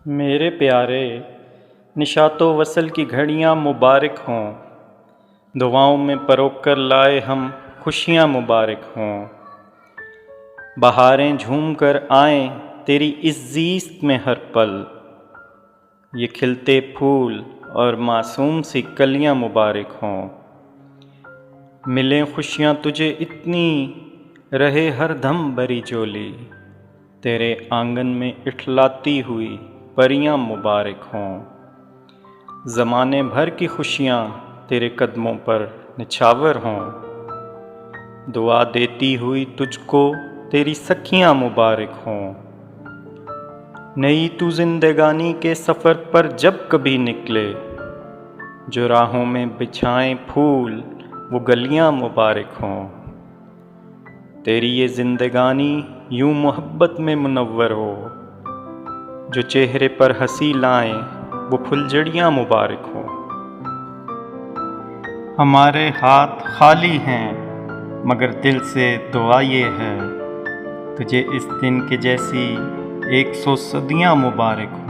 मेरे प्यारे, निशातो वसल की घड़ियाँ मुबारक हों। दुआओं में परोक कर लाए हम खुशियाँ मुबारक हों। बहारें झूम कर आएँ तेरी इज़्ज़ीज़त में हर पल। ये खिलते फूल और मासूम सी कलियाँ मुबारक हों। मिलें खुशियाँ तुझे इतनी, रहे हर दम बरी जोली। तेरे आंगन में इठलाती हुई परियां मुबारक हों। ज़माने भर की खुशियाँ तेरे कदमों पर निछावर हों। दुआ देती हुई तुझको तेरी सखियाँ मुबारक हों। नई तू जिंदगानी के सफ़र पर जब कभी निकले, जो राहों में बिछाएं फूल वो गलियाँ मुबारक हों। तेरी ये जिंदगानी यूं मोहब्बत में मुनव्वर हो, जो चेहरे पर हंसी लाएं वो फुलझड़ियाँ मुबारक हो। हमारे हाथ खाली हैं मगर दिल से दुआ ये है, तुझे इस दिन के जैसी 100 सदियाँ मुबारक हो।